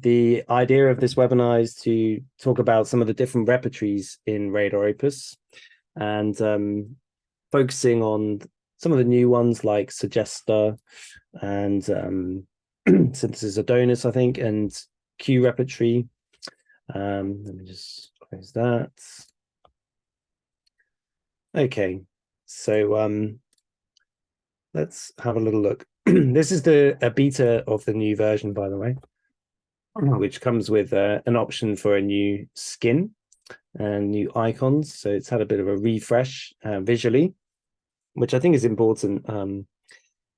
The idea of this webinar is to talk about some of the different repertories in RadarOpus and focusing on some of the new ones like Suggesta and Synthesis Adonis, I think, and Q repertory. Let me just close that. Okay, so let's have a little look. This is a beta of the new version, by the way, which comes with an option for a new skin and new icons. So it's had a bit of a refresh visually, which I think is important.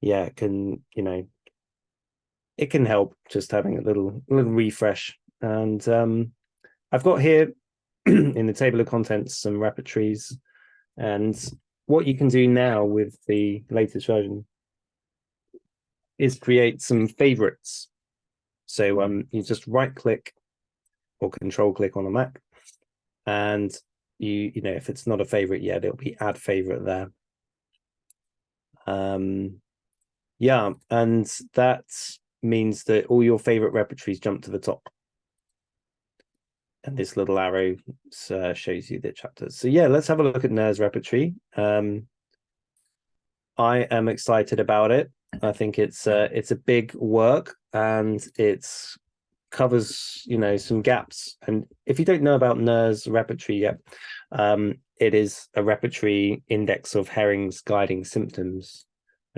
Yeah, it can, it can help just having a little refresh. And I've got here in the table of contents some repertories, and what you can do now with the latest version is create some favorites. So you just right click or control click on a Mac, and you know, if it's not a favorite yet, it'll be add favorite there. Yeah, and that means that all your favorite repertories jump to the top. And this little arrow shows you the chapters. So yeah, let's have a look at NER's repertory. I am excited about it. I think it's a big work, and it's covers some gaps. And if you don't know about NER's repertory yet, it is a repertory index of Herring's guiding symptoms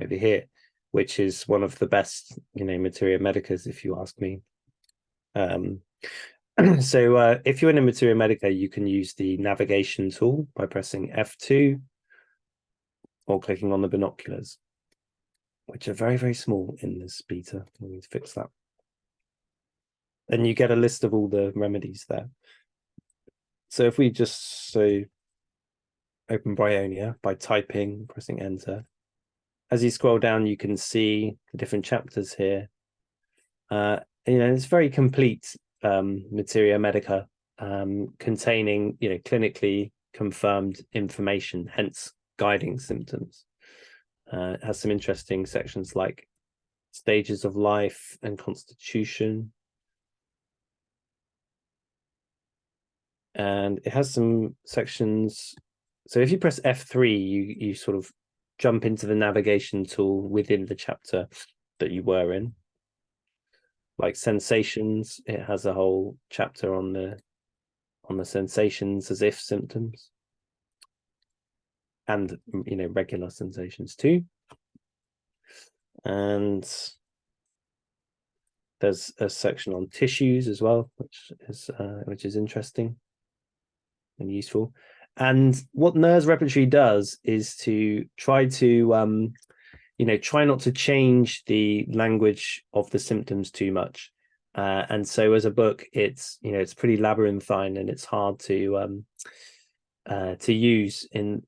over here, which is one of the best materia medicas, if you ask me. So if you're in a materia medica, you can use the navigation tool by pressing F2 or clicking on the binoculars, which are very, very small in this beta. We need to fix that. And you get a list of all the remedies there. So if we just open Bryonia by pressing enter, as you scroll down, you can see the different chapters here. It's very complete materia medica, containing clinically confirmed information, hence guiding symptoms. It has some interesting sections like stages of life and constitution. And it has some sections. So if you press F3, you sort of jump into the navigation tool within the chapter that you were in. Like sensations, it has a whole chapter on the sensations as if symptoms, and regular sensations too. And there's a section on tissues as well, which is interesting and useful. And what NER's repertory does is to try to try not to change the language of the symptoms too much. And so as a book, it's pretty labyrinthine, and it's hard to use in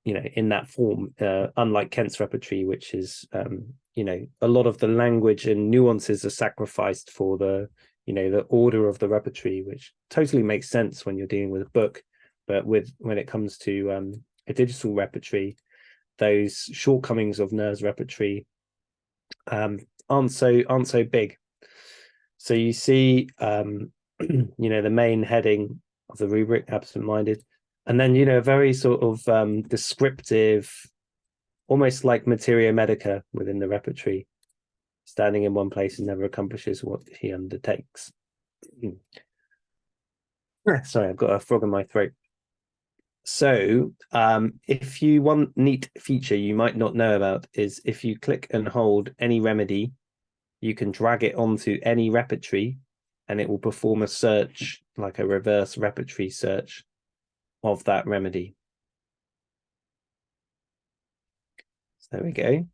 that form, unlike Kent's repertory, which is a lot of the language and nuances are sacrificed for the the order of the repertory, which totally makes sense when you're dealing with a book. But when it comes to a digital repertory, those shortcomings of NER's repertory aren't so big. So you see the main heading of the rubric, absent-minded, and then a very sort of descriptive, almost like materia medica within the repertory, standing in one place and never accomplishes what he undertakes. Sorry, I've got a frog in my throat. So if you one neat feature you might not know about is if you click and hold any remedy, you can drag it onto any repertory and it will perform a search, like a reverse repertory search of that remedy. So there we go.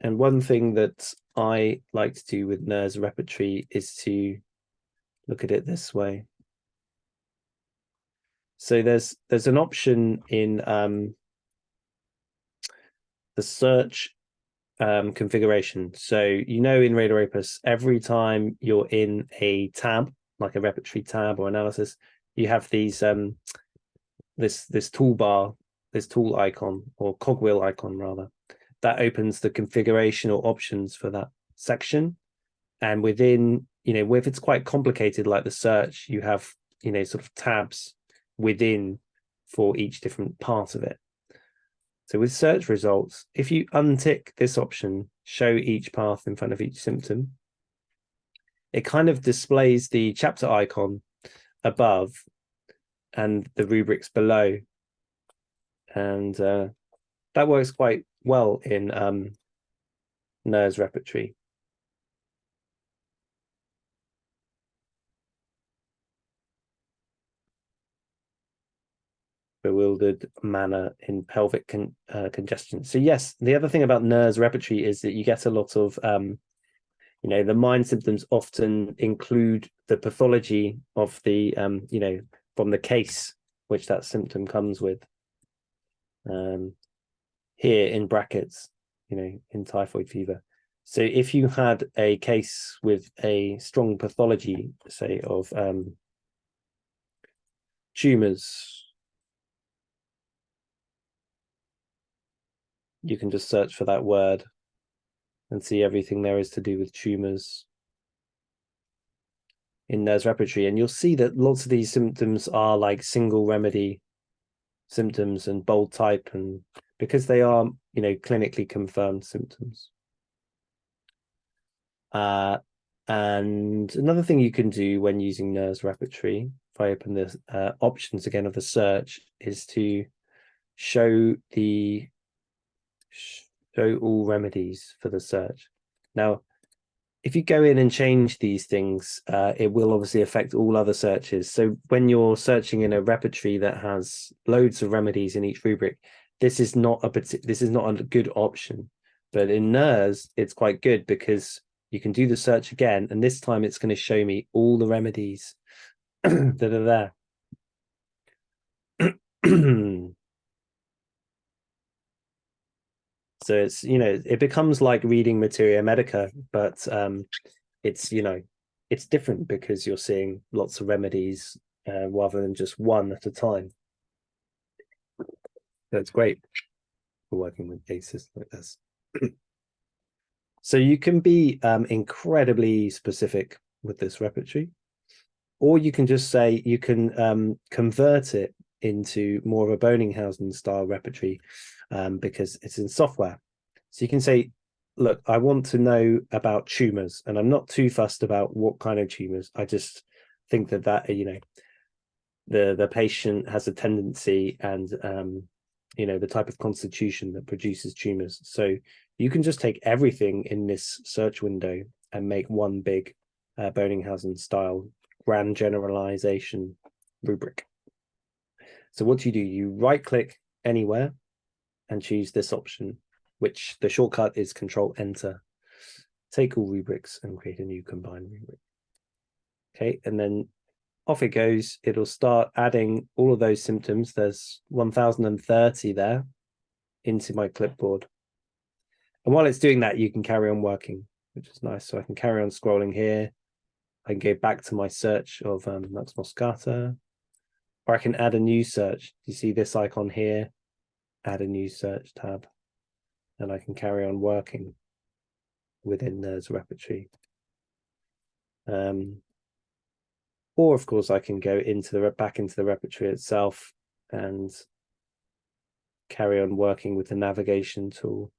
And one thing that I like to do with NER's repertory is to look at it this way. So there's an option in the search configuration. So in RadarOpus, every time you're in a tab, like a repertory tab or analysis, you have these this toolbar, this tool icon, or cogwheel icon rather, that opens the configuration or options for that section. And within, if it's quite complicated, like the search, you have, sort of tabs within for each different part of it. So with search results, if you untick this option, show each path in front of each symptom, it kind of displays the chapter icon above and the rubrics below. And that works quite well in NERS Repertory. Bewildered manner in pelvic congestion. So yes, the other thing about NERS Repertory is that you get a lot of, the mind symptoms often include the pathology of the, from the case which that symptom comes with. Here in brackets, in typhoid fever. So if you had a case with a strong pathology, say of tumors, you can just search for that word and see everything there is to do with tumors in NERS Repertory. And you'll see that lots of these symptoms are like single remedy symptoms and bold type, and because they are, clinically confirmed symptoms. And another thing you can do when using NERS Repertory, if I open the options again of the search, is to show all remedies for the search. Now, if you go in and change these things, it will obviously affect all other searches. So when you're searching in a repertory that has loads of remedies in each rubric, this is not a good option. But in NERS, it's quite good because you can do the search again, and this time it's going to show me all the remedies that are there. So it's, it becomes like reading Materia Medica, but it's, it's different because you're seeing lots of remedies rather than just one at a time. So it's great for working with cases like this. So you can be incredibly specific with this repertory, or you can just say you can convert it into more of a Bonninghausen style repertory because it's in software. So you can say, look, I want to know about tumors, and I'm not too fussed about what kind of tumors. I just think that the patient has a tendency and the type of constitution that produces tumors. So you can just take everything in this search window and make one big Bonninghausen style grand generalization rubric. So what do? You right click anywhere and choose this option, which the shortcut is Control Enter. Take all rubrics and create a new combined rubric. Okay, and then off it goes. It'll start adding all of those symptoms. There's 1030 there into my clipboard. And while it's doing that, you can carry on working, which is nice. So I can carry on scrolling here. I can go back to my search of Nux moscata, or I can add a new search. You see this icon here, add a new search tab, and I can carry on working within NERS Repertory. Or of course I can go back into the repertory itself and carry on working with the navigation tool.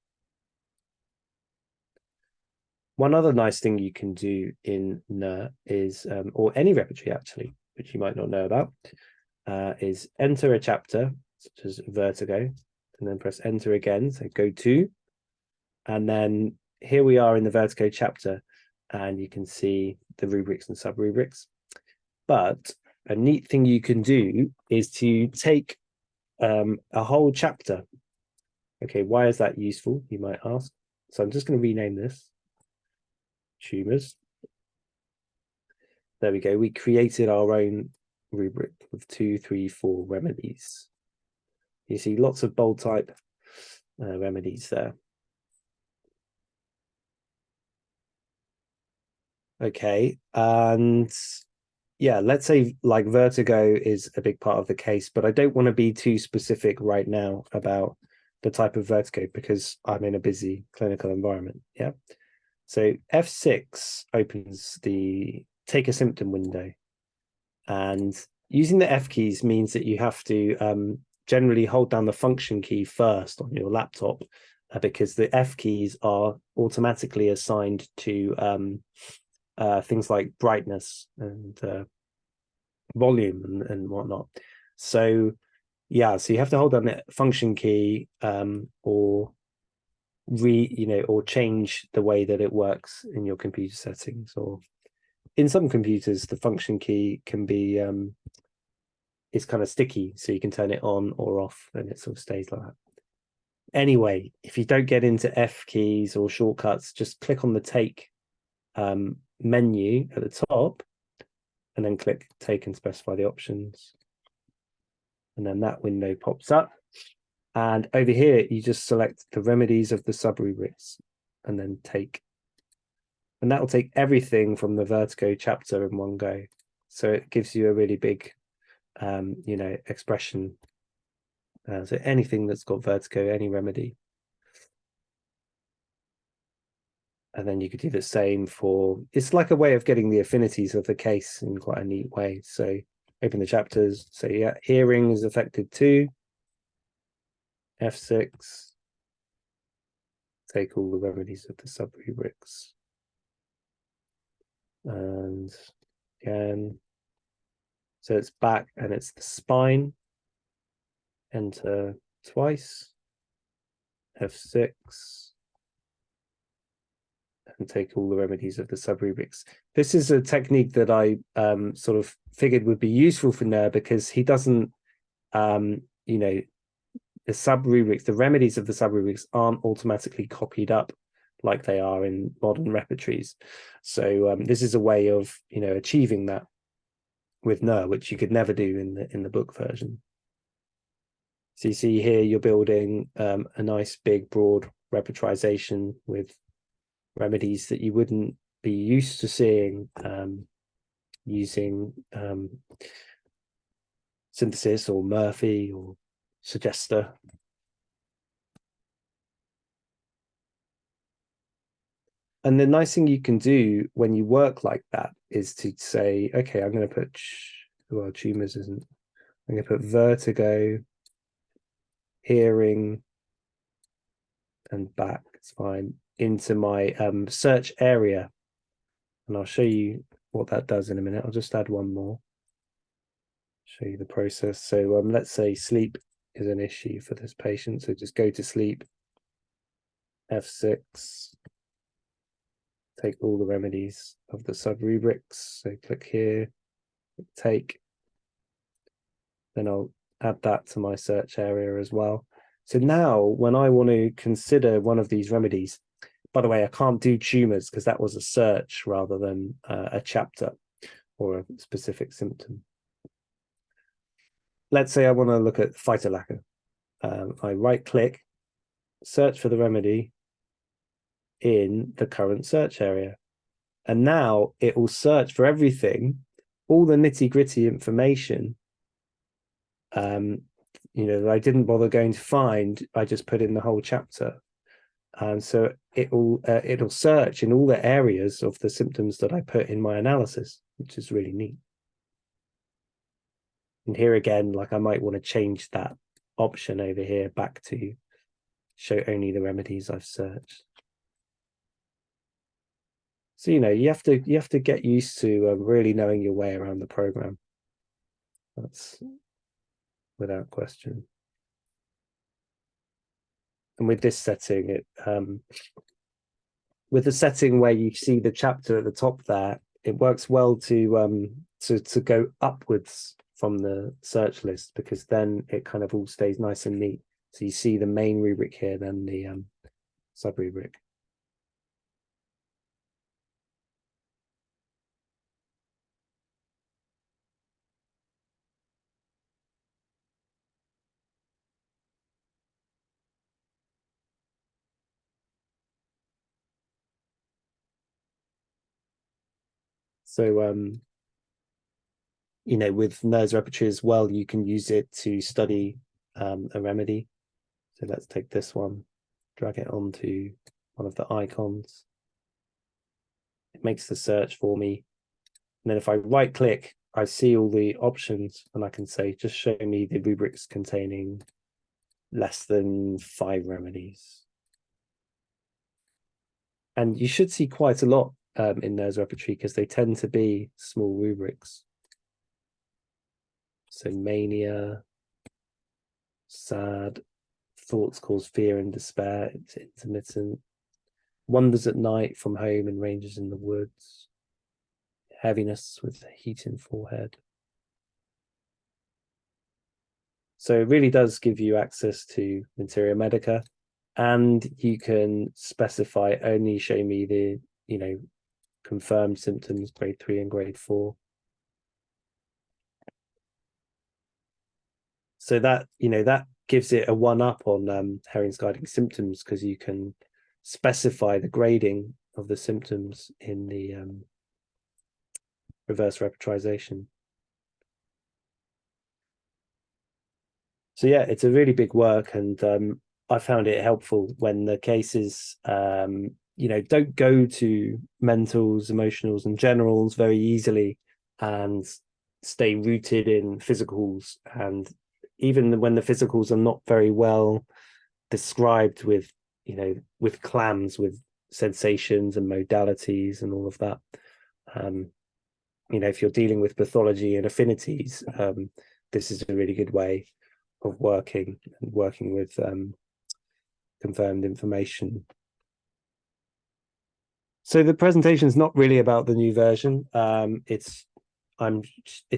One other nice thing you can do in NER is, or any repertory actually, which you might not know about, is enter a chapter, such as Vertigo, and then press enter again, so go to, and then here we are in the Vertigo chapter, and you can see the rubrics and sub-rubrics. But a neat thing you can do is to take a whole chapter. Okay, why is that useful, you might ask? So I'm just going to rename this tumors. There we go. We created our own rubric with 2, 3, 4 remedies. You see lots of bold type remedies there. Okay, and yeah, let's say like vertigo is a big part of the case, but I don't want to be too specific right now about the type of vertigo because I'm in a busy clinical environment. Yeah. So F6 opens the take a symptom window. And using the F keys means that you have to generally hold down the function key first on your laptop because the F keys are automatically assigned to things like brightness and volume and whatnot. So yeah, so you have to hold down the function key or or change the way that it works in your computer settings. Or in some computers, the function key can be it's kind of sticky, so you can turn it on or off and it sort of stays like that. Anyway, if you don't get into F keys or shortcuts, just click on the take menu at the top and then click take and specify the options. And then that window pops up. And over here, you just select the remedies of the subrubrics and then take. And that will take everything from the vertigo chapter in one go. So it gives you a really big, expression. So anything that's got vertigo, any remedy. And then you could do the same for, it's like a way of getting the affinities of the case in quite a neat way. So open the chapters. So yeah, hearing is affected too. F6. Take all the remedies of the subrubrics. And again, so it's back and it's the spine. Enter twice. F6. And take all the remedies of the subrubrics. This is a technique that I sort of figured would be useful for Ner because he doesn't, the subrubrics, the remedies of the subrubrics aren't automatically copied up like they are in modern repertories. So this is a way of, achieving that with Ner, which you could never do in the book version. So you see here, you're building a nice big broad repertorisation with remedies that you wouldn't be used to seeing using synthesis or Murphy or Suggesta. And the nice thing you can do when you work like that is to say, okay, I'm going to put, well, tumors isn't, I'm going to put vertigo, hearing, and back, it's fine, into my search area. And I'll show you what that does in a minute. I'll just add one more. Show you the process. So let's say sleep is an issue for this patient. So just go to sleep, F6, take all the remedies of the subrubrics. So click here, take. Then I'll add that to my search area as well. So now when I want to consider one of these remedies, by the way, I can't do tumors because that was a search rather than a chapter or a specific symptom. Let's say I want to look at phytolacca. I right click, search for the remedy in the current search area. And now it will search for everything, all the nitty gritty information that I didn't bother going to find. I just put in the whole chapter. So it'll search in all the areas of the symptoms that I put in my analysis, which is really neat. And here again, like I might want to change that option over here back to show only the remedies I've searched. So you have to get used to really knowing your way around the program. That's without question. And with this setting, with the setting where you see the chapter at the top there, it works well to go upwards from the search list because then it kind of all stays nice and neat. So you see the main rubric here, then the sub rubric. So with Ner's repertory as well, you can use it to study a remedy. So let's take this one, drag it onto one of the icons. It makes the search for me. And then if I right click, I see all the options and I can say, just show me the rubrics containing less than 5 remedies. And you should see quite a lot in NERS repertory because they tend to be small rubrics. So mania, sad, thoughts cause fear and despair, it's intermittent, wanders at night from home and ranges in the woods, heaviness with heat in forehead. So it really does give you access to materia medica, and you can specify only show me the, confirmed symptoms, grade 3 and grade 4. So that, that gives it a one-up on Herring's Guiding Symptoms, because you can specify the grading of the symptoms in the reverse repertorisation. So yeah, it's a really big work, and I found it helpful when the cases, don't go to mentals, emotionals, and generals very easily, and stay rooted in physicals. And even when the physicals are not very well described with, with clams, with sensations and modalities and all of that. If you're dealing with pathology and affinities, this is a really good way of working with confirmed information. So the presentation is not really about the new version. It's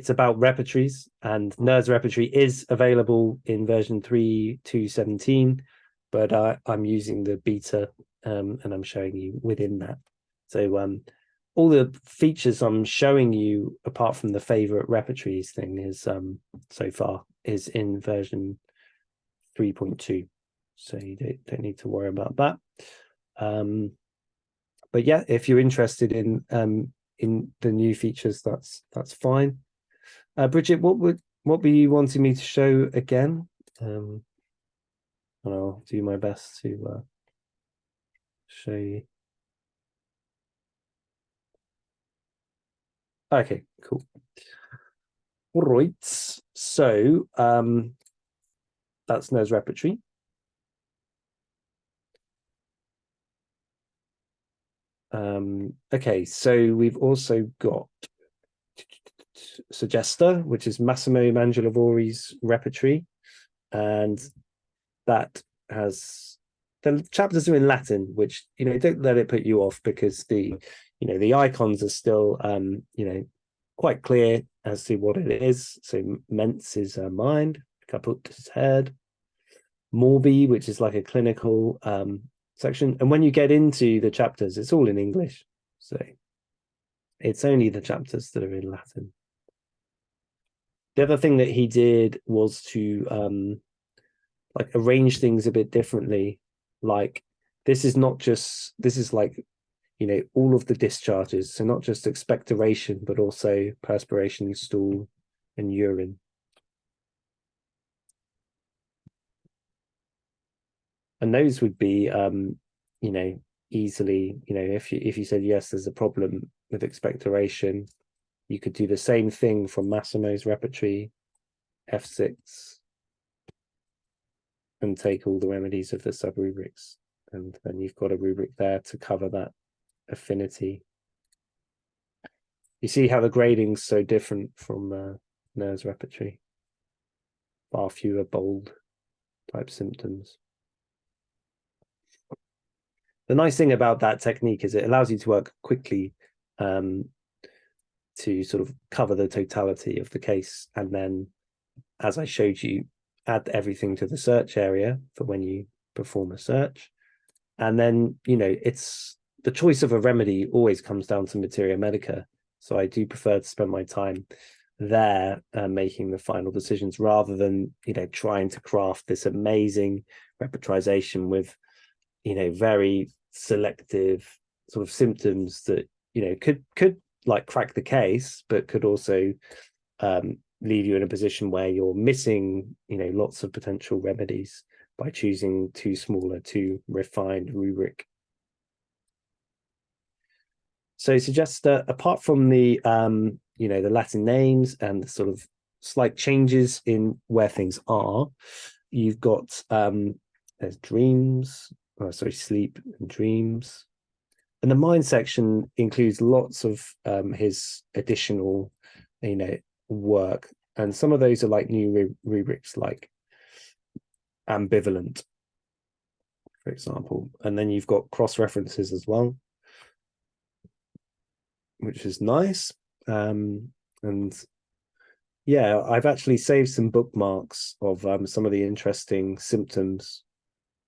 about repertories, and NERS repertory is available in version 3.2.17, but I'm using the beta, and I'm showing you within that. So all the features I'm showing you, apart from the favorite repertories thing, is so far is in version 3.2. So you don't need to worry about that. But yeah, if you're interested in the new features, that's fine. Bridget, what were you wanting me to show again? And I'll do my best to show you. Okay, cool. All right, so that's NERS repertory. Okay, so we've also got Suggesta, which is Massimo Mangiavlavori's repertory, and that has the chapters are in Latin, which don't let it put you off, because the icons are still quite clear as to what it is. So mens is mind, caput is head, morbi, which is like a clinical section, and when you get into the chapters, it's all in English. So it's only the chapters that are in Latin. The other thing that he did was to arrange things a bit differently. Like this is like all of the discharges, so not just expectoration, but also perspiration, stool, and urine. And those would be easily, if you said yes, there's a problem with expectoration, you could do the same thing from Massimo's repertory, F6, and take all the remedies of the sub-rubrics, and then you've got a rubric there to cover that affinity. You see how the grading's so different from NERS repertory. Far fewer bold type symptoms. The nice thing about that technique is it allows you to work quickly, to sort of cover the totality of the case, and then, as I showed you, add everything to the search area for when you perform a search. And then it's the choice of a remedy always comes down to materia medica, so I do prefer to spend my time there making the final decisions, rather than trying to craft this amazing repertorisation with very selective sort of symptoms that could like crack the case, but could also leave you in a position where you're missing lots of potential remedies by choosing too small or too refined rubric. So Suggesta, apart from the the Latin names and the sort of slight changes in where things are, you've got there's dreams, sleep and dreams. And the mind section includes lots of his additional, work. And some of those are like new rubrics, like ambivalent, for example. And then you've got cross references as well, which is nice. And yeah, I've actually saved some bookmarks of some of the interesting symptoms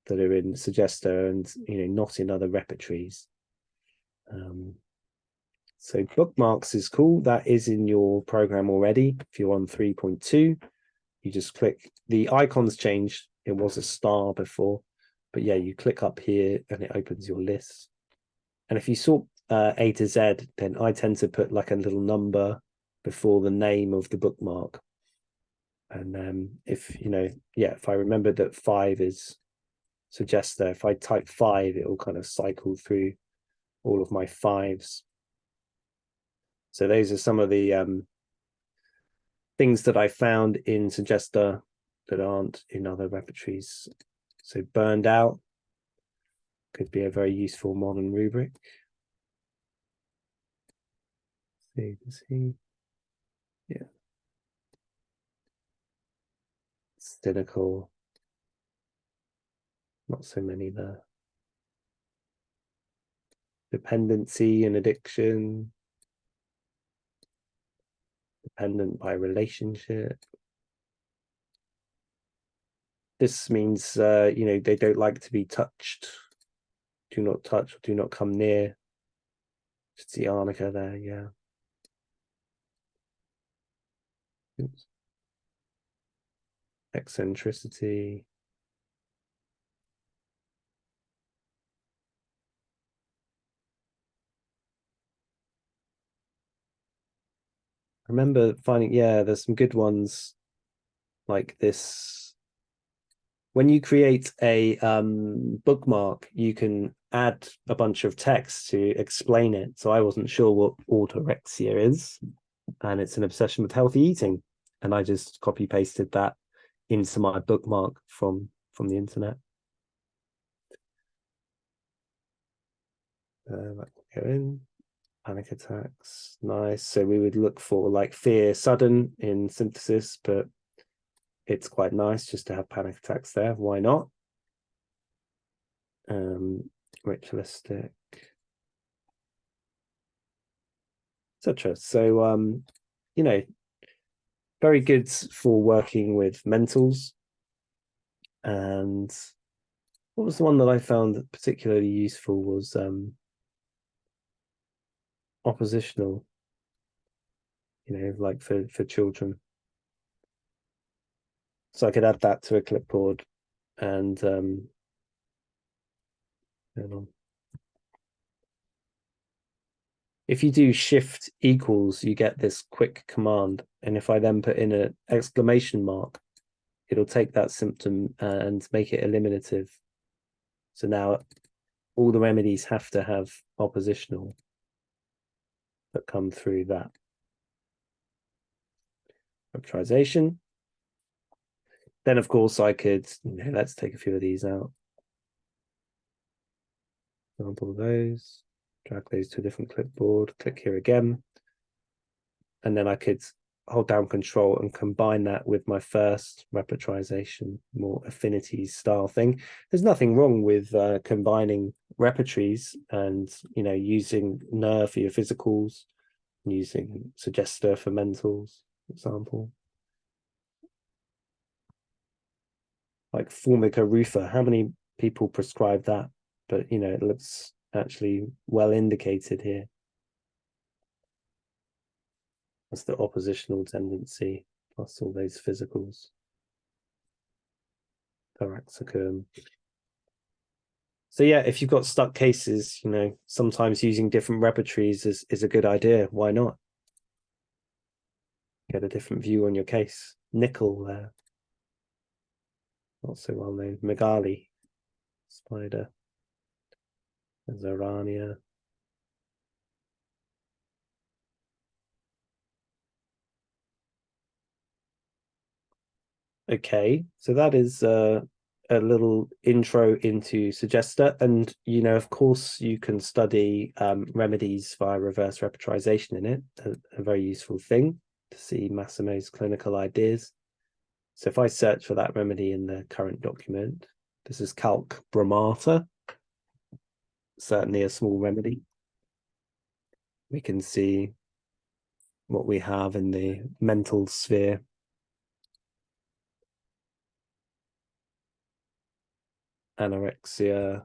that are in Suggesta and not in other repertories. So bookmarks is cool. That is in your program already. If you're on 3.2, you just click. The icons changed. It was a star before, but yeah, you click up here and it opens your list. And if you sort A to Z, then I tend to put like a little number before the name of the bookmark. And if I remember that 5 is Suggesta, if I type 5, it will kind of cycle through all of my 5s. So those are some of the things that I found in Suggesta that aren't in other repertories. So burned out could be a very useful modern rubric. So you can see, yeah. Cynical, not so many there. Dependency and addiction. Dependent by relationship. This means, they don't like to be touched. Do not touch, do not come near. It's the arnica there, yeah. Oops. Eccentricity. I remember finding, there's some good ones like this. When you create a bookmark, you can add a bunch of text to explain it. So I wasn't sure what orthorexia is, and it's an obsession with healthy eating. And I just copy pasted that into my bookmark from the internet. Go in. Panic attacks, nice. So we would look for like fear sudden in synthesis, but it's quite nice just to have panic attacks there. Why not? Ritualistic, etc. So very good for working with mentals. And what was the one that I found particularly useful was oppositional, like for children. So I could add that to a clipboard and if you do shift equals, you get this quick command. And if I then put in an exclamation mark, it'll take that symptom and make it eliminative. So now all the remedies have to have oppositional that come through that. Repertorisation. Then, of course, I could, let's take a few of these out. Example of those. Drag those to a different clipboard. Click here again. And then I could hold down Control and combine that with my first repertorisation, more affinities style thing. There's nothing wrong with combining repertories and, using nerve for your physicals, using Suggesta for mentals, for example. Like Formica rufa, how many people prescribe that? But, it looks actually well indicated here. That's the oppositional tendency, plus all those physicals. Paraxicum. So yeah, if you've got stuck cases, sometimes using different repertories is a good idea. Why not? Get a different view on your case. Nickel there. not so well known. Megali spider, Zarania. Okay, so that is a little intro into Suggesta, and of course, you can study remedies via reverse repertorisation in it. A very useful thing to see Massimo's clinical ideas. So if I search for that remedy in the current document, this is calc bromata, certainly a small remedy. We can see what we have in the mental sphere. Anorexia,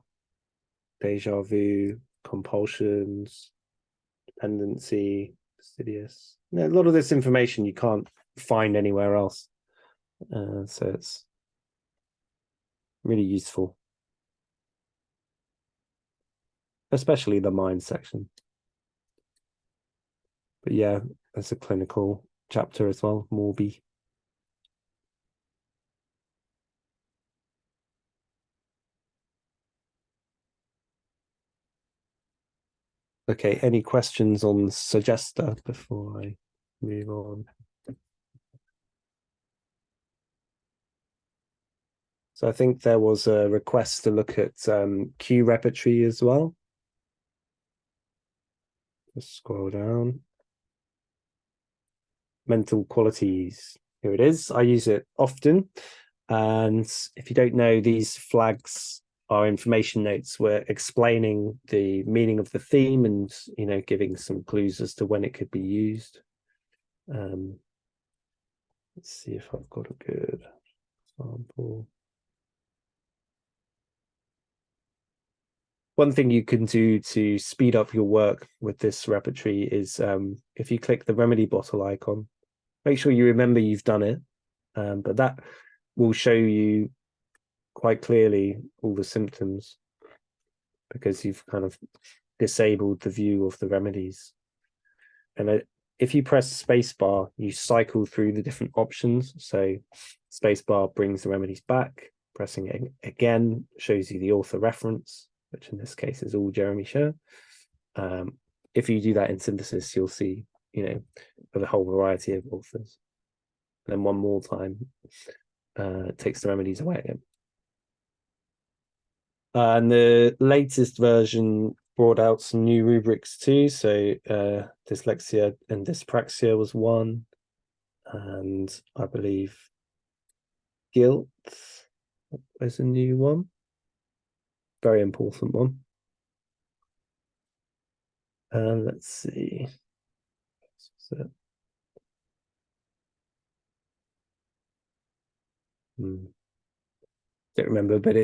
deja vu, compulsions, dependency, fastidious. A lot of this information you can't find anywhere else. So it's really useful, especially the mind section. But yeah, there's a clinical chapter as well, Morbi. Okay, any questions on Suggesta before I move on? So I think there was a request to look at Q repertory as well. Just scroll down. Mental qualities. Here it is. I use it often. And if you don't know, these flags are information notes. We're explaining the meaning of the theme and, giving some clues as to when it could be used. Let's see if I've got a good example. One thing you can do to speed up your work with this repertory is if you click the remedy bottle icon, make sure you remember you've done it, but that will show you quite clearly all the symptoms because you've kind of disabled the view of the remedies. And if you press spacebar, you cycle through the different options. So spacebar brings the remedies back. Pressing it again shows you the author reference, which in this case is all Jeremy Sher. If you do that in synthesis, you'll see, a whole variety of authors. And then one more time, it takes the remedies away again. And the latest version brought out some new rubrics too. So dyslexia and dyspraxia was one. And I believe guilt is a new one. Very important one. Let's see. So, don't remember, but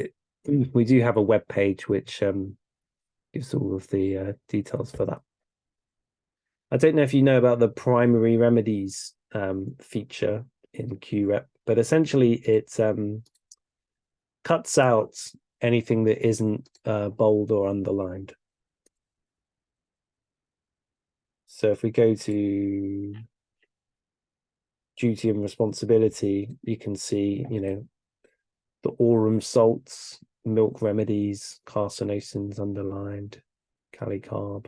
we do have a web page which gives all of the details for that. I don't know if you know about the primary remedies feature in QRep, but essentially it cuts out anything that isn't bold or underlined. So if we go to duty and responsibility, you can see, the aurum salts, milk remedies, carcinosins underlined, calicarb.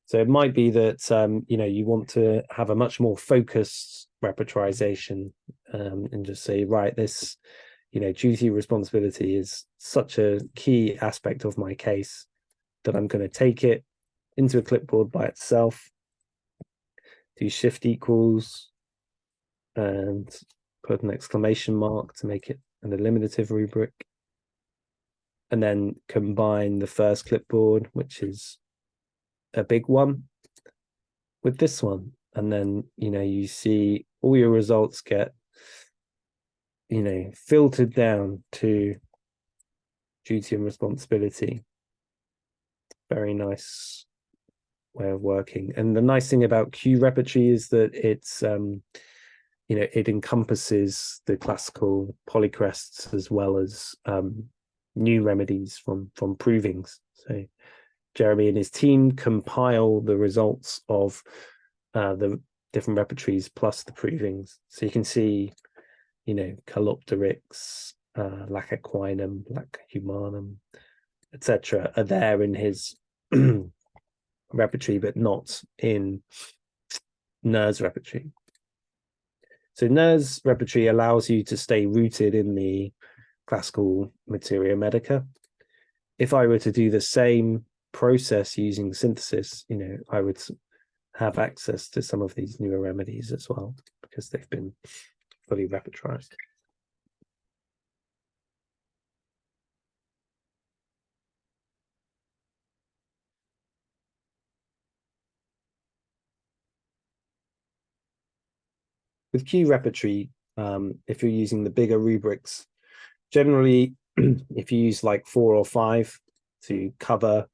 So it might be that, you want to have a much more focused repertorization and just say, right, this, duty responsibility is such a key aspect of my case that I'm going to take it into a clipboard by itself, do shift equals, and put an exclamation mark to make it an eliminative rubric, and then combine the first clipboard, which is a big one, with this one. And then, you see all your results get, filtered down to duty and responsibility. Very nice way of working. And the nice thing about Q repertory is that it's it encompasses the classical polycrests as well as new remedies from provings. So Jeremy and his team compile the results of the different repertories plus the provings. So you can see, Calopteryx, lac equinum, lac humanum, etc., are there in his repertory, but not in Nur's repertory. So Nur's repertory allows you to stay rooted in the classical materia medica. If I were to do the same process using synthesis, I would have access to some of these newer remedies as well, because they've been fully repertorized. With Q repertory, if you're using the bigger rubrics, generally, if you use like 4 or 5 to cover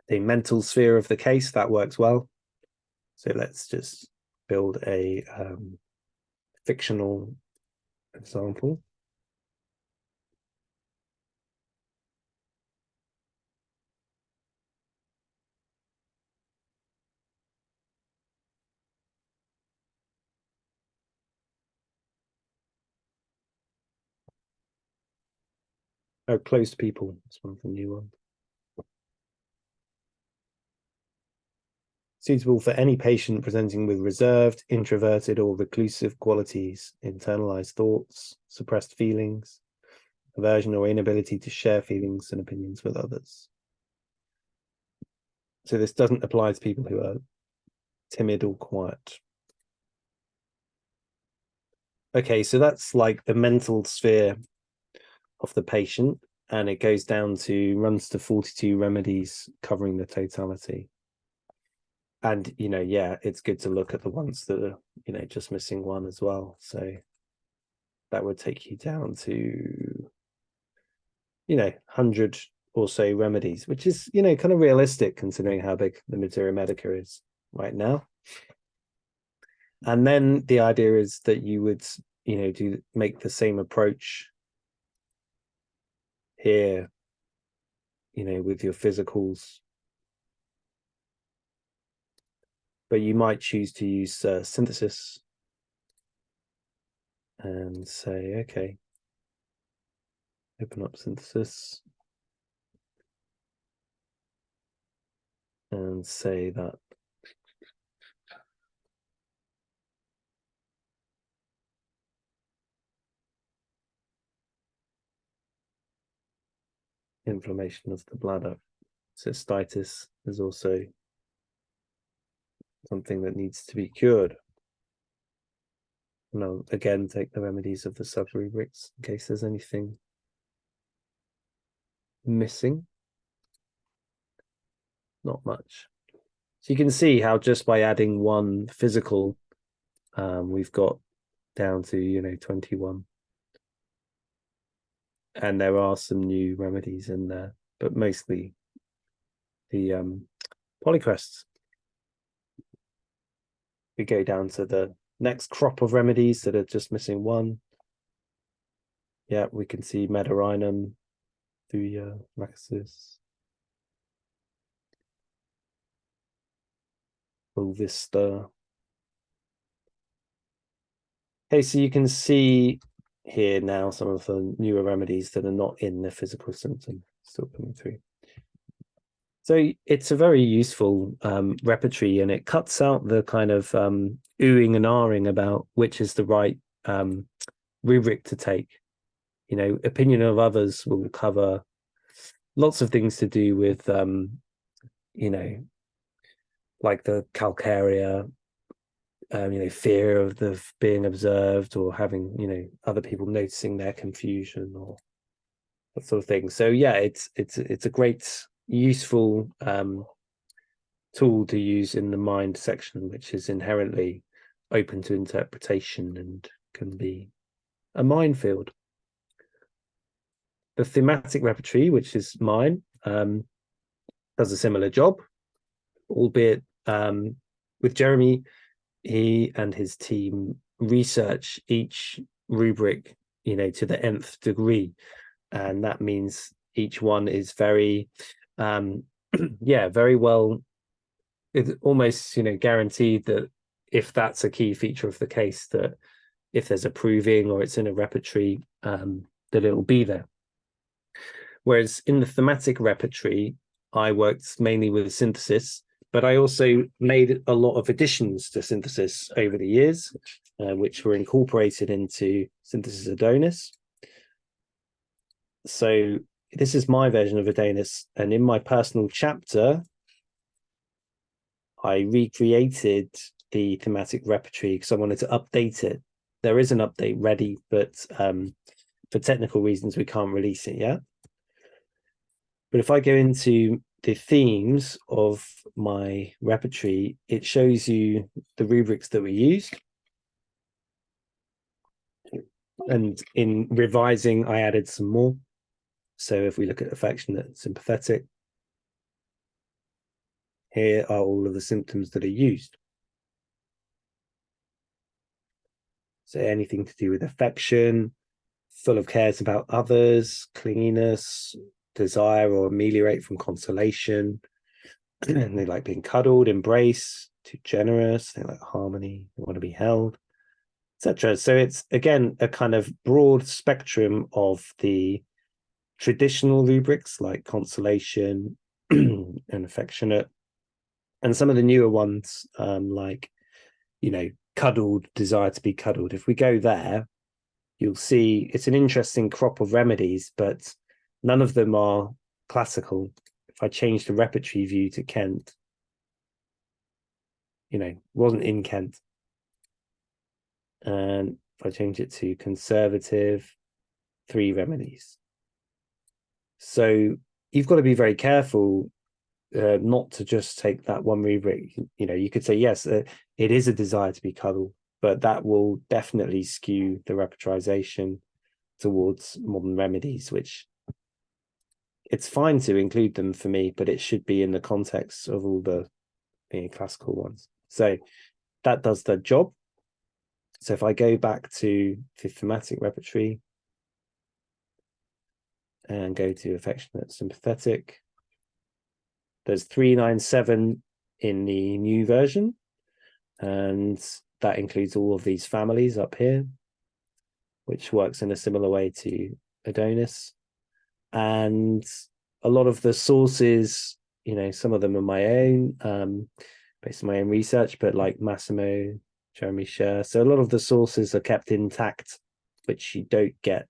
the mental sphere of the case, that works well. So let's just build a fictional example. Oh, closed people. That's one of the new ones. Suitable for any patient presenting with reserved, introverted, or reclusive qualities, internalized thoughts, suppressed feelings, aversion or inability to share feelings and opinions with others. So this doesn't apply to people who are timid or quiet. Okay, so that's like the mental sphere of the patient, and it goes down to, runs to 42 remedies covering the totality. And, yeah, it's good to look at the ones that are, just missing one as well. So that would take you down to, 100 or so remedies, which is, kind of realistic considering how big the materia medica is right now. And then the idea is that you would, make the same approach here, with your physicals. But you might choose to use synthesis and say, okay, open up synthesis and say that inflammation of the bladder, cystitis, is also something that needs to be cured. And I'll again take the remedies of the sub-rubrics in case there's anything missing. Not much. So you can see how just by adding one physical, we've got down to 21. And there are some new remedies in there, but mostly the polycrests. We go down to the next crop of remedies that are just missing one. Yeah, we can see Medarinum, the Lachesis, Vista. Okay, so you can see here now some of the newer remedies that are not in the physical symptom still coming through. So it's a very useful repertory, and it cuts out the kind of oohing and ahhing about which is the right rubric to take. Opinion of others will cover lots of things to do with, like the calcarea, fear of the being observed, or having, other people noticing their confusion, or that sort of thing. So yeah, it's a great, useful tool to use in the mind section, which is inherently open to interpretation and can be a minefield. The thematic repertory, which is mine, does a similar job, albeit with Jeremy, he and his team research each rubric, to the nth degree. And that means each one is very, very well, it's almost, guaranteed that if that's a key feature of the case, that if there's a proving or it's in a repertory, that it'll be there. Whereas in the thematic repertory, I worked mainly with synthesis, but I also made a lot of additions to synthesis over the years, which were incorporated into synthesis Adonis. So this is my version of Adonis, and in my personal chapter, I recreated the thematic repertory because I wanted to update it. There is an update ready, but for technical reasons, we can't release it yet. But if I go into the themes of my repertory, it shows you the rubrics that we used. And in revising, I added some more. So if we look at affectionate, sympathetic, here are all of the symptoms that are used. So anything to do with affection, full of cares about others, clinginess, desire or ameliorate from consolation. And they like being cuddled, embrace, too generous, they like harmony, they want to be held, etc. So it's, again, a kind of broad spectrum of the traditional rubrics like consolation and affectionate, and some of the newer ones like, cuddled, desire to be cuddled. If we go there, you'll see it's an interesting crop of remedies, but none of them are classical. If I change the repertory view to Kent, wasn't in Kent. And if I change it to conservative, 3 remedies. So you've got to be very careful not to just take that one rubric. You could say, yes, it is a desire to be cuddled, but that will definitely skew the repertorisation towards modern remedies, which it's fine to include them for me, but it should be in the context of all the classical ones. So that does the job. So if I go back to the thematic repertory and go to affectionate, sympathetic, there's 397 in the new version, and that includes all of these families up here, which works in a similar way to Adonis. And a lot of the sources, some of them are my own, based on my own research, but like Massimo, Jeremy Sher. So a lot of the sources are kept intact, which you don't get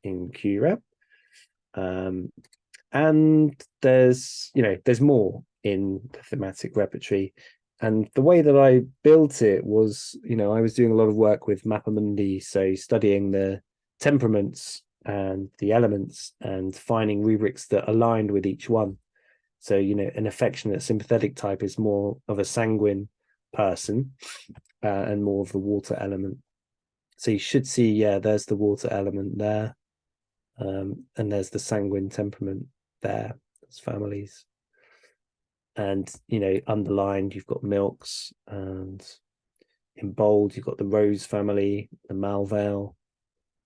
in QRep. And there's more in the thematic repertory. And the way that I built it was, I was doing a lot of work with Mappamundi, so studying the temperaments and the elements and finding rubrics that aligned with each one. So, an affectionate, sympathetic type is more of a sanguine person and more of the water element. So you should see, there's the water element there. And there's the sanguine temperament there. There's families. And, underlined, you've got milks, and in bold, you've got the rose family, the malvale,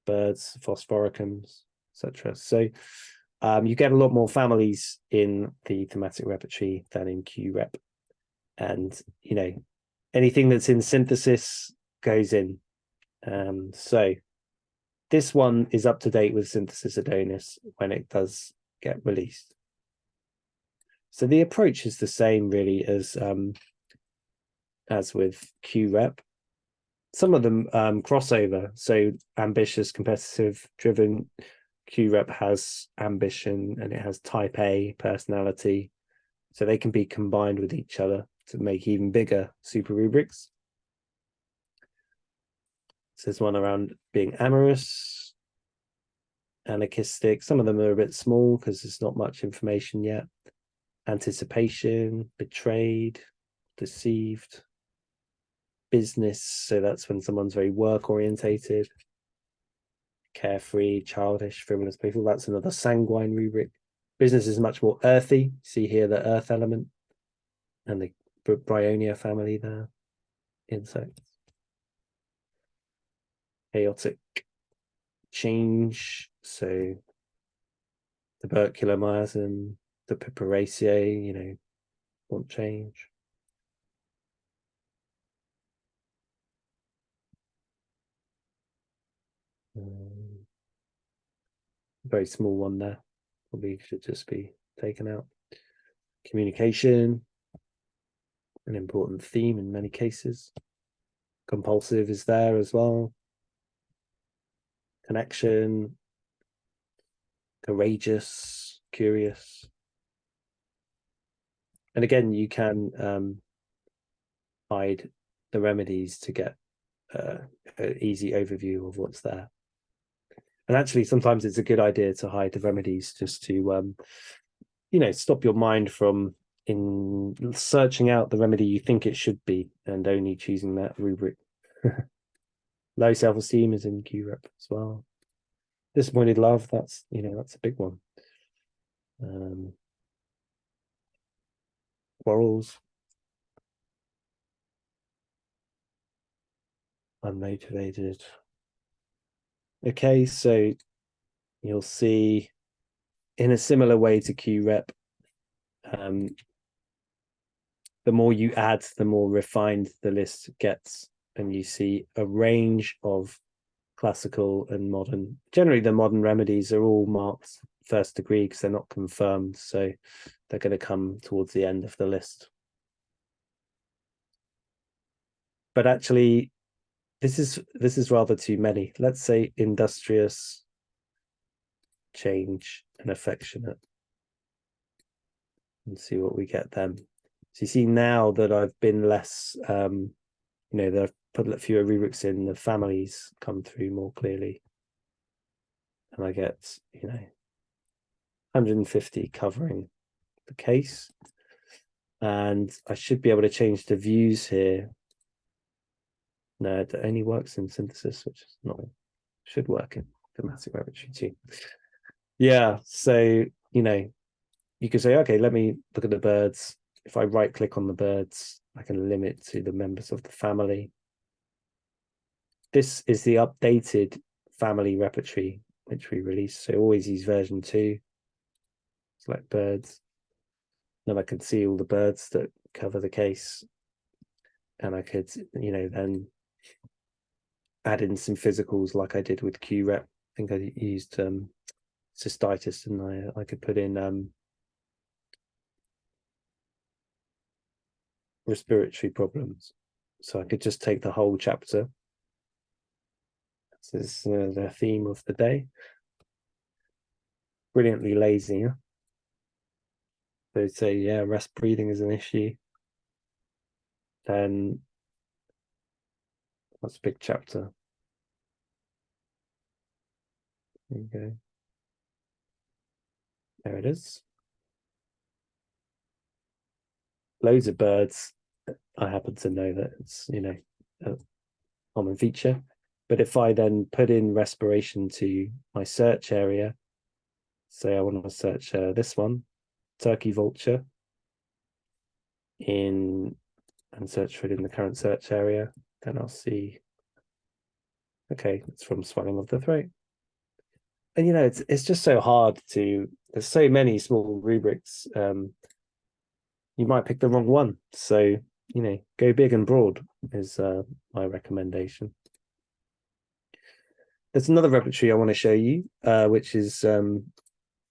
birds, phosphoricums, etc. So you get a lot more families in the thematic repertory than in QRep. And, anything that's in synthesis goes in. So this one is up to date with synthesis Adonis when it does get released. So the approach is the same really as with QRep. Some of them crossover. So ambitious, competitive, driven. QRep has ambition and it has type A personality. So they can be combined with each other to make even bigger super rubrics. So there's one around being amorous, anarchistic. Some of them are a bit small because there's not much information yet. Anticipation, betrayed, deceived, business. So that's when someone's very work orientated, carefree, childish, frivolous, playful. That's another sanguine rubric. Business is much more earthy. See here the earth element and the Bryonia family there. Insects. Chaotic, change. So tubercular miasm, the Piperaceae, want change. Very small one there. Probably should just be taken out. Communication, an important theme in many cases. Compulsive is there as well. Connection, courageous, curious. And again, you can hide the remedies to get an easy overview of what's there. And actually, sometimes it's a good idea to hide the remedies just to, stop your mind from in searching out the remedy you think it should be and only choosing that rubric. Low self-esteem is in QRep as well. Disappointed love, that's a big one. Quarrels, unmotivated. Okay, so you'll see in a similar way to QRep, the more you add, the more refined the list gets, and you see a range of classical and modern. Generally, the modern remedies are all marked first degree because they're not confirmed, so they're going to come towards the end of the list. But actually, this is rather too many. Let's say industrious, change, and affectionate, and see what we get then. So you see now that I've been less, that I've put fewer rubrics in, the families come through more clearly. And I get, 150 covering the case. And I should be able to change the views here. No, it only works in synthesis, which is not, should work in thematic repertory too. Yeah, so, you could say, okay, let me look at the birds. If I right click on the birds, I can limit to the members of the family. This is the updated family repertory, which we released. So always use version 2. Select birds. Then I could see all the birds that cover the case. And I could, then add in some physicals like I did with QRep. I think I used cystitis, and I could put in respiratory problems. So I could just take the whole chapter. This is the theme of the day. Brilliantly lazy, huh? So say, yeah, rest breathing is an issue. Then that's a big chapter. There you go. There it is. Loads of birds. I happen to know that it's, a common feature. But if I then put in respiration to my search area, say I want to search this one, turkey vulture, and search for it in the current search area, then I'll see, okay, it's from swelling of the throat. And it's just so hard there's so many small rubrics. You might pick the wrong one. So, go big and broad is my recommendation. There's another repertory I want to show you, which is a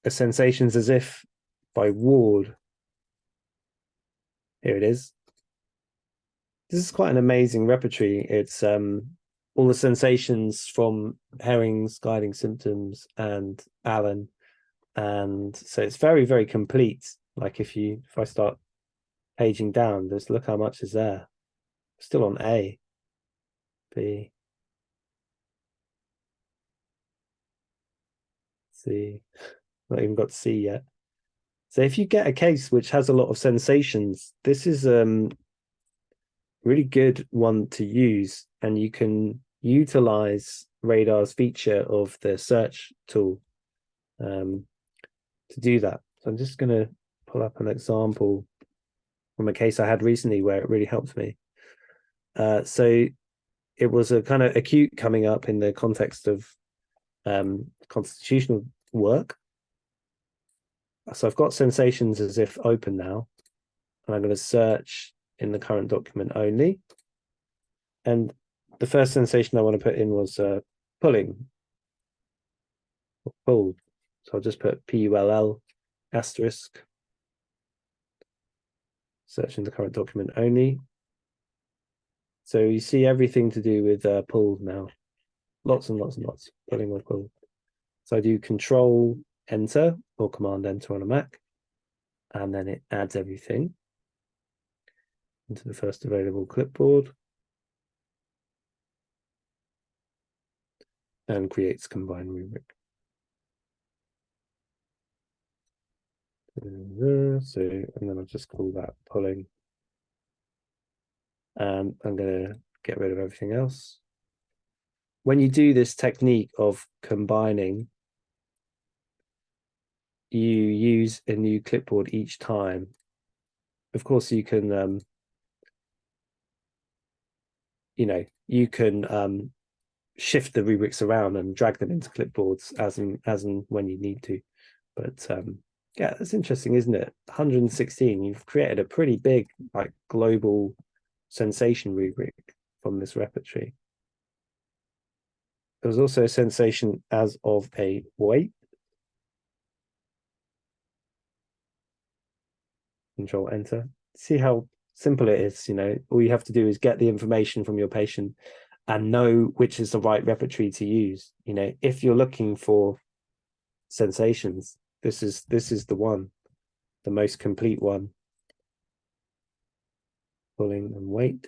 Sensations as If by Ward. Here it is. This is quite an amazing repertory. It's all the sensations from Herring's Guiding Symptoms and Allen. And so it's very, very complete. Like if I start paging down, just look how much is there. Still on A, B, C, not even got C yet. So if you get a case which has a lot of sensations, this is really good one to use, and you can utilize Radar's feature of the search tool to do that. So I'm just going to pull up an example from a case I had recently where it really helped me. So it was a kind of acute coming up in the context of constitutional work. So I've got sensations as if open now, and I'm going to search in the current document only. And the first sensation I want to put in was pulling. pulled. So I'll just put PULL asterisk, searching the current document only. So you see everything to do with pulled now. Lots and lots and lots, pulling or pulled. So I do Control Enter or Command Enter on a Mac, and then it adds everything into the first available clipboard and creates combined rubric. So, and then I'll just call that pulling. And I'm going to get rid of everything else. When you do this technique of combining, you use a new clipboard each time. Of course, you can, you can shift the rubrics around and drag them into clipboards as and when you need to. But yeah, that's interesting, isn't it? 116, you've created a pretty big, like, global sensation rubric from this repertory. There was also a sensation as of a weight. Control Enter. See how simple it is. All you have to do is get the information from your patient and know which is the right repertory to use. If you're looking for sensations, this is the one, the most complete one. Pulling and weight,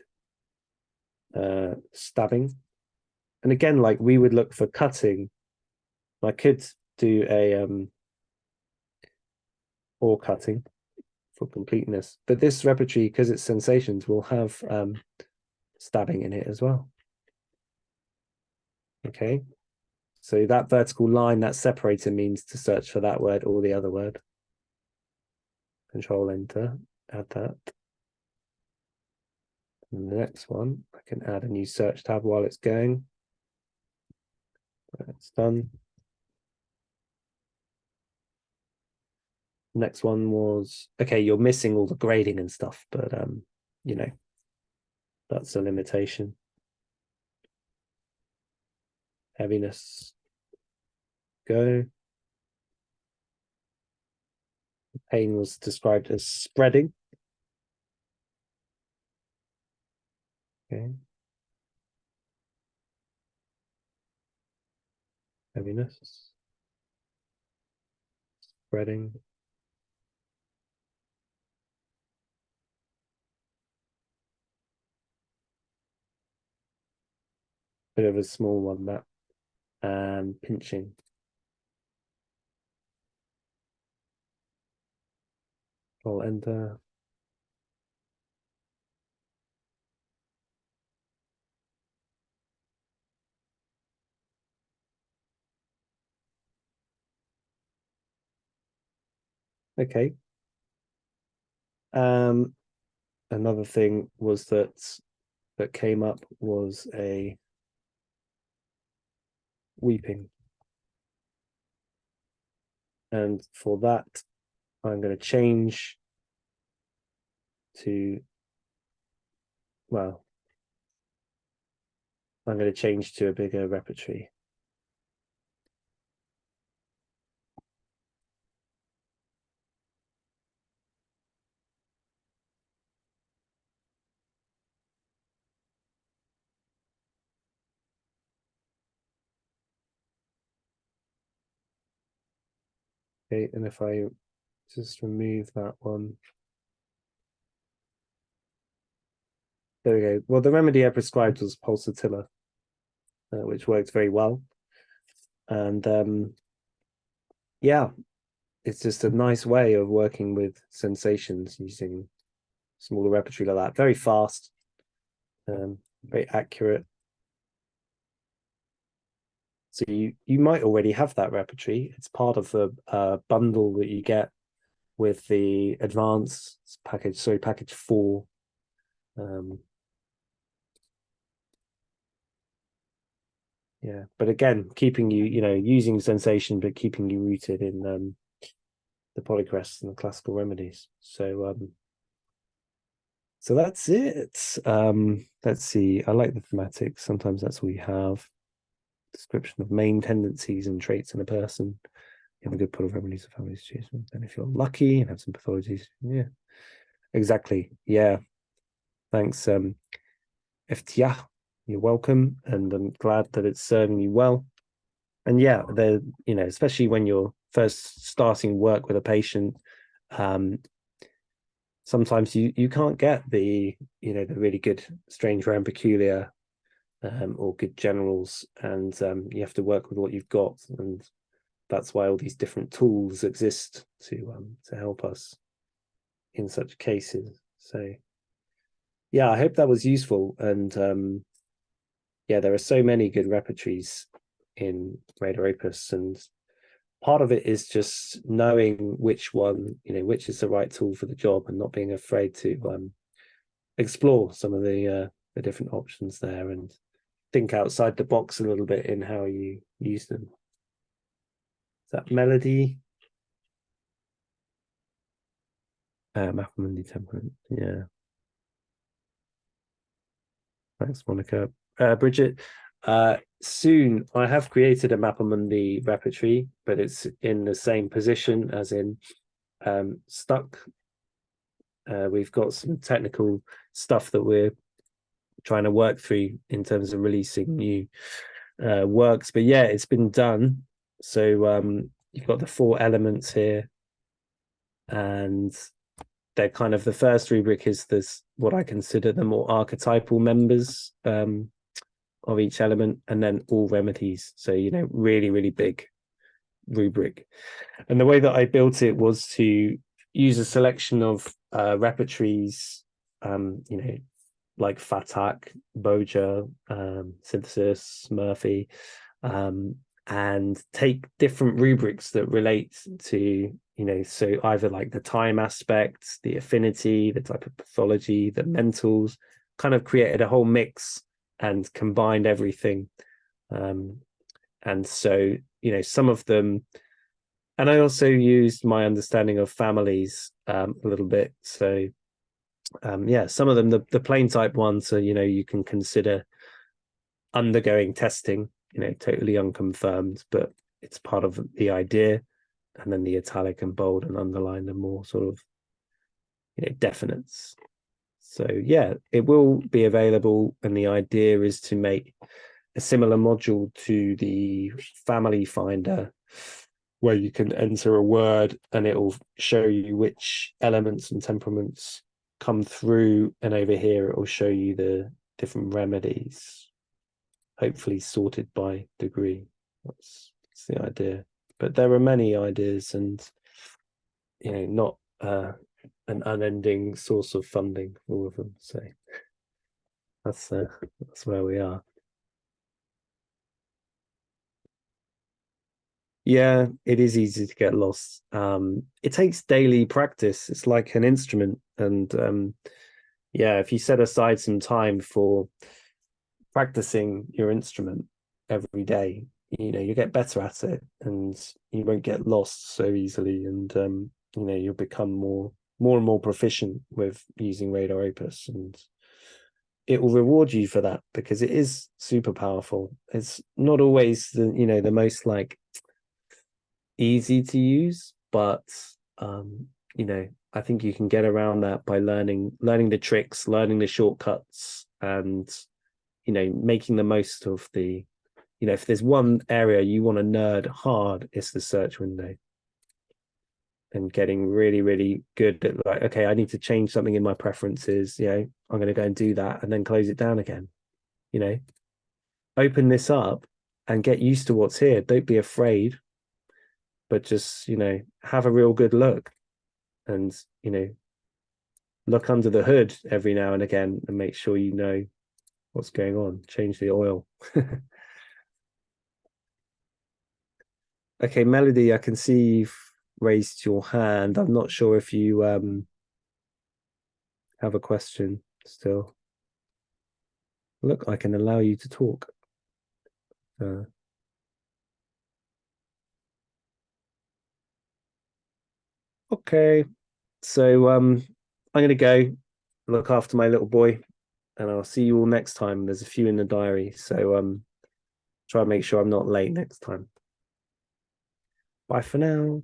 stabbing, and again, like, we would look for cutting. I could do a or cutting for completeness, but this repertory, because it's sensations, will have stabbing in it as well. Okay, so that vertical line, that separator, means to search for that word or the other word. Control Enter, add that. And the next one, I can add a new search tab while it's going. That's done. Next one was, okay, you're missing all the grading and stuff, but that's a limitation. Heaviness, go. Pain was described as spreading. Okay. Heaviness, spreading. Bit of a small one, that. And pinching. I'll enter. Okay. Another thing was that came up was a weeping. And for that, I'm going to change to, well, I'm going to change to a bigger repertory. Okay, and if I just remove that one. There we go. Well, the remedy I prescribed was pulsatilla, which worked very well. And yeah, it's just a nice way of working with sensations using smaller repertory like that. Very fast, very accurate. So you might already have that repertory. It's part of the bundle that you get with the advanced package, package 4. Yeah, but again, keeping you, using sensation, but keeping you rooted in the polycrests and the classical remedies. So that's it. Let's see. I like the thematic. Sometimes that's what we have. description of main tendencies and traits in a person. You have a good pool of remedies of families to choose from. And if you're lucky and have some pathologies, yeah, exactly. Yeah. Thanks, FTIA. You're welcome. And I'm glad that it's serving you well. And yeah, especially when you're first starting work with a patient, sometimes you can't get the really good strange rare and peculiar or good generals, and you have to work with what you've got, and that's why all these different tools exist to help us in such cases. So yeah, I hope that was useful. And yeah, there are so many good repertories in RadarOpus, and part of it is just knowing which one, which is the right tool for the job, and not being afraid to explore some of the different options there and think outside the box a little bit in how you use them. Is that Melody? Mathematical temperament. Yeah. Thanks, Monica. Bridget, soon I have created a Mapamundi repertory, but it's in the same position as in stuck. We've got some technical stuff that we're trying to work through in terms of releasing new works, but yeah, it's been done. So you've got the 4 elements here, and they're kind of, the first rubric is this, what I consider the more archetypal members of each element, and then all remedies. So really, really big rubric. And the way that I built it was to use a selection of repertories, like Fatak, Boja, Synthesis, Murphy, and take different rubrics that relate to, so either like the time aspect, the affinity, the type of pathology, the mentals, kind of created a whole mix and combined everything. And so, some of them, and I also used my understanding of families a little bit. So yeah, some of them, the plain type ones, so you can consider undergoing testing, totally unconfirmed, but it's part of the idea. And then the italic and bold and underline are more sort of definites. So yeah, it will be available, and the idea is to make a similar module to the family finder, where you can enter a word and it will show you which elements and temperaments come through, and over here it will show you the different remedies, hopefully sorted by degree. That's the idea. But there are many ideas, and not an unending source of funding for all of them. So that's where we are. Yeah, it is easy to get lost. It takes daily practice. It's like an instrument, and yeah, if you set aside some time for practicing your instrument every day, you get better at it, and you won't get lost so easily, and you'll become more and more proficient with using RadarOpus, and it will reward you for that, because it is super powerful. It's not always the most like easy to use, but I think you can get around that by learning the tricks, learning the shortcuts, and making the most of the if there's one area you want to nerd hard, it's the search window, and getting really, really good at, like, okay, I need to change something in my preferences, I'm going to go and do that, and then close it down again. Open this up and get used to what's here. Don't be afraid, but just have a real good look, and look under the hood every now and again, and make sure you know what's going on. Change the oil. Okay, Melody, I can see you've raised your hand. I'm not sure if you have a question still. Look, I can allow you to talk. Okay, so I'm going to go look after my little boy, and I'll see you all next time. There's a few in the diary, so try and make sure I'm not late next time. Bye for now.